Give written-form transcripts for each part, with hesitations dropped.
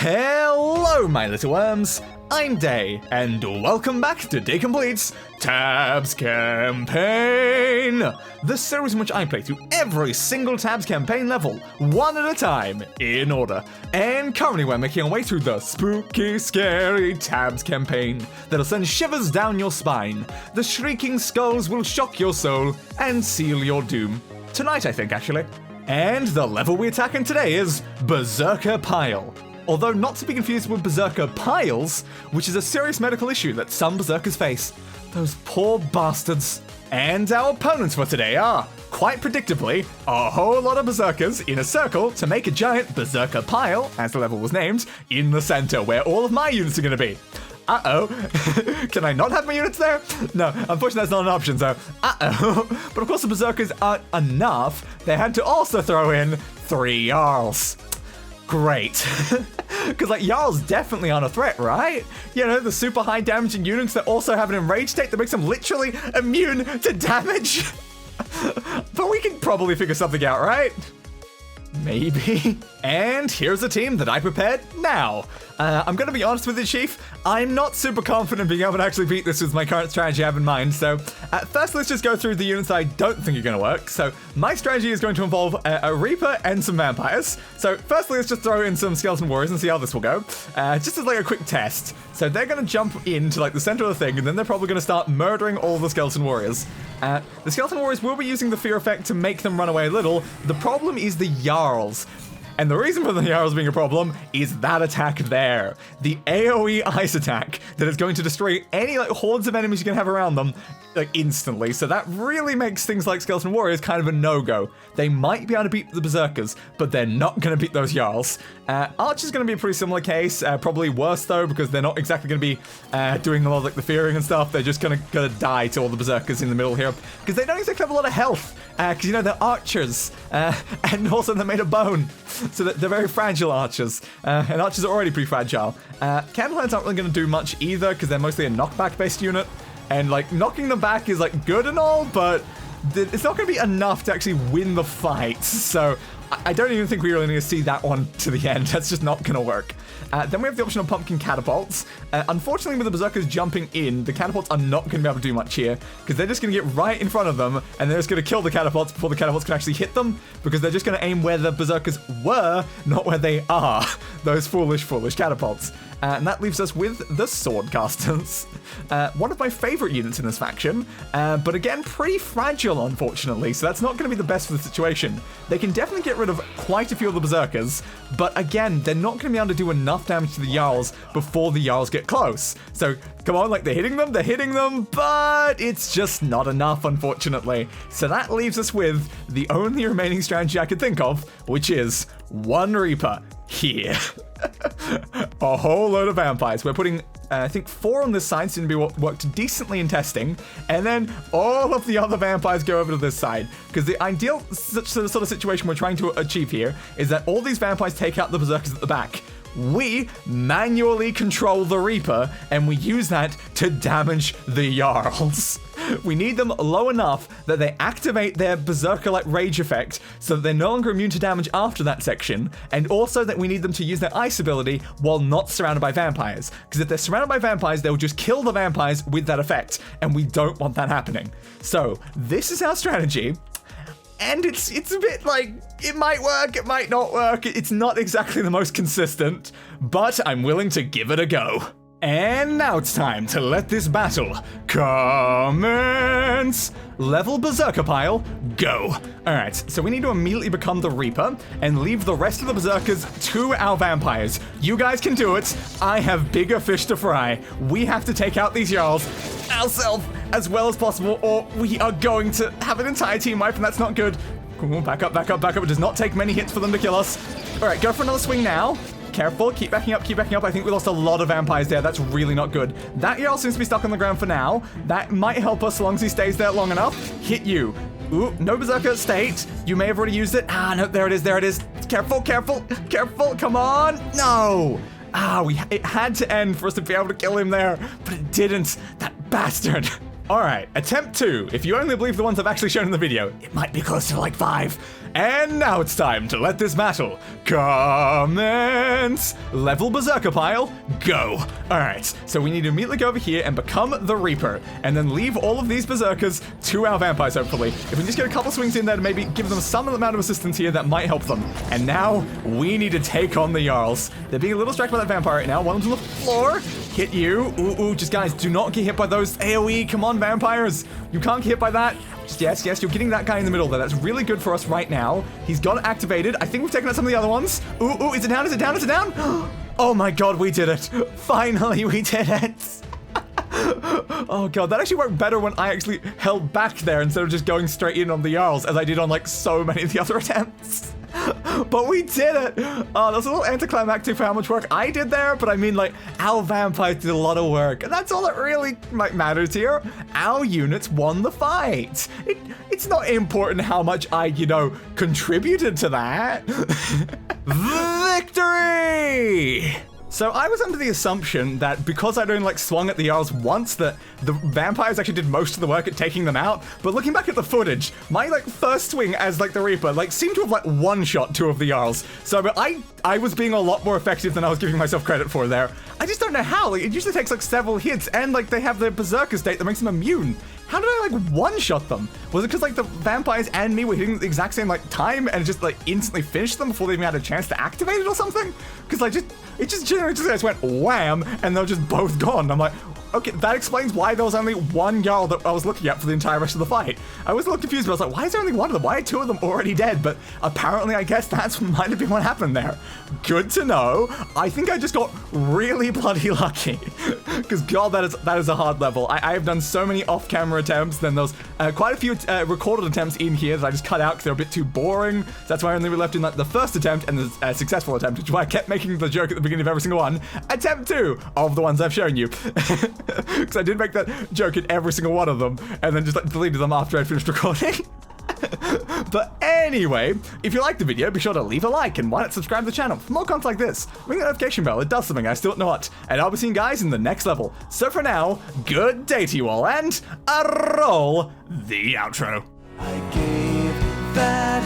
Hello, my little worms. I'm Day, and welcome back to Day Complete's Tabs Campaign, the series in which I play through every single Tabs campaign level, one at a time, in order. And currently we're making our way through the spooky, scary Tabs campaign that'll send shivers down your spine. The shrieking skulls will shock your soul and seal your doom. Tonight, I think, actually. And the level we're attacking today is Berserkerpile. Although not to be confused with Berserkerpiles, which is a serious medical issue that some berserkers face. Those poor bastards. And our opponents for today are, quite predictably, a whole lot of berserkers in a circle to make a giant Berserkerpile, as the level was named, in the center where all of my units are going to be. Uh-oh. Can I not have my units there? No, unfortunately that's not an option, so uh-oh. But of course the berserkers aren't enough. They had to also throw in 3 Jarls. Great. Because, like, Jarls definitely aren't a threat, right? You know, the super high damaging units that also have an enraged state that makes them literally immune to damage. But we can probably figure something out, right? Maybe. And here's a team that I prepared now. I'm going to be honest with you, Chief. I'm not super confident being able to actually beat this with my current strategy I have in mind. So first, let's just go through the units I don't think are going to work. So my strategy is going to involve a Reaper and some vampires. So firstly, let's just throw in some skeleton warriors and see how this will go. Just as like a quick test. So they're going to jump into like the center of the thing, and then they're probably going to start murdering all the skeleton warriors. The skeleton warriors will be using the fear effect to make them run away a little. The problem is the Jarls. And the reason for the Jarls being a problem is that attack there. The AoE ice attack that is going to destroy any like hordes of enemies you can have around them like instantly. So that really makes things like Skeleton Warriors kind of a no-go. They might be able to beat the Berserkers, but they're not going to beat those Jarls. Archer's going to be a pretty similar case, probably worse though, because they're not exactly going to be doing a lot of like the fearing and stuff. They're just gonna die to all the Berserkers in the middle here, because they don't exactly have a lot of health. Because, you know, they're archers, and also they're made of bone. So they're very fragile archers, and archers are already pretty fragile. Candlehands aren't really going to do much either, because they're mostly a knockback-based unit, and, like, knocking them back is, like, good and all, but it's not going to be enough to actually win the fight, so I don't even think we really need to see that one to the end. That's just not going to work. Then we have the option of pumpkin catapults. Unfortunately, with the berserkers jumping in, the catapults are not going to be able to do much here, because they're just going to get right in front of them, and they're just going to kill the catapults before the catapults can actually hit them, because they're just going to aim where the berserkers were, not where they are. Those foolish, foolish catapults. And that leaves us with the Swordcasters. One of my favorite units in this faction, but again, pretty fragile, unfortunately, so that's not going to be the best for the situation. They can definitely get rid of quite a few of the Berserkers, but again, they're not going to be able to do enough damage to the Jarls before the Jarls get close. So, come on, like, they're hitting them, but it's just not enough, unfortunately. So that leaves us with the only remaining strategy I could think of, which is 1 Reaper here. A whole load of vampires. We're putting, I think, 4 on this side, seem to be worked decently in testing, and then all of the other vampires go over to this side, because the ideal sort of situation we're trying to achieve here is that all these vampires take out the berserkers at the back. We manually control the Reaper, and we use that to damage the Jarls. We need them low enough that they activate their Berserker-like rage effect so that they're no longer immune to damage after that section, and also that we need them to use their ice ability while not surrounded by vampires. Because if they're surrounded by vampires, they'll just kill the vampires with that effect, and we don't want that happening. So, this is our strategy. And it's a bit like, it might work, it might not work. It's not exactly the most consistent, but I'm willing to give it a go. And now it's time to let this battle commence. Level Berserkerpile, go. Alright, so we need to immediately become the Reaper and leave the rest of the Berserkers to our vampires. You guys can do it. I have bigger fish to fry. We have to take out these Jarls ourselves as well as possible, or we are going to have an entire team wipe, and that's not good. Come on, back up, back up, back up. It does not take many hits for them to kill us. Alright, go for another swing now. Careful, keep backing up, keep backing up. I think we lost a lot of vampires there. That's really not good. That Jarl seems to be stuck on the ground for now. That might help us as long as he stays there long enough. Hit you. Ooh, no Berserker state. You may have already used it. Ah, no, there it is, there it is. Careful, careful, careful, come on. No. Ah, it had to end for us to be able to kill him there, but it didn't. That bastard. Alright, attempt 2. If you only believe the ones I've actually shown in the video, it might be closer to like 5. And now it's time to let this battle commence. Level Berserkerpile, go. Alright, so we need to immediately go over here and become the Reaper, and then leave all of these Berserkers to our vampires, hopefully. If we can just get a couple swings in there to maybe give them some amount of assistance here, that might help them. And now, we need to take on the Jarls. They're being a little distracted by that vampire right now. One of them's on the floor. Hit you. Ooh, just guys, do not get hit by those AoE. Come on, vampires. You can't get hit by that. Just yes, you're getting that guy in the middle there. That's really good for us right now. He's got it activated. I think we've taken out some of the other ones. Ooh, is it down? Is it down? Is it down? Oh my god, we did it. Finally, we did it. Oh god, that actually worked better when I actually held back there instead of just going straight in on the Jarls, as I did on like so many of the other attempts. But we did it! Oh, that's a little anticlimactic for how much work I did there, but I mean, like, our vampires did a lot of work, and that's all that really matters here. Our units won the fight. It's not important how much I, contributed to that. Victory! So I was under the assumption that because I'd only swung at the Jarls once, that the vampires actually did most of the work at taking them out. But looking back at the footage, my first swing as the Reaper seemed to have one-shot 2 of the Jarls. So I was being a lot more effective than I was giving myself credit for there. I just don't know how. It usually takes several hits, and they have the Berserker state that makes them immune. How did I one-shot them? Was it because the vampires and me were hitting the exact same time and it just instantly finished them before they even had a chance to activate it or something? Because it just generally just went wham and they're just both gone. I'm like, okay, that explains why there was only one Jarl that I was looking at for the entire rest of the fight. I was a little confused, but I was like, why is there only one of them? Why are 2 of them already dead? But apparently, I guess that's might have been what happened there. Good to know. I think I just got really bloody lucky. Because god, that is a hard level. I have done so many off-camera attempts, then there's quite a few recorded attempts in here that I just cut out because they're a bit too boring. So that's why I only left in the first attempt and the successful attempt, which is why I kept making the joke at the beginning of every single one. Attempt 2 of the ones I've shown you. Because I did make that joke in every single one of them, and then just deleted them after I'd finished recording. But anyway, if you liked the video, be sure to leave a like, and why not subscribe to the channel for more content like this. Ring the notification bell, it does something I still don't know what. And I'll be seeing you guys in the next level. So for now, good day to you all, and roll the outro. I gave that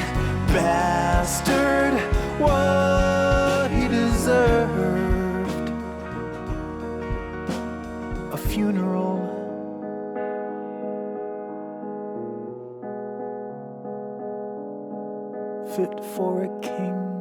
bastard what he deserved. A funeral. Fit for a king.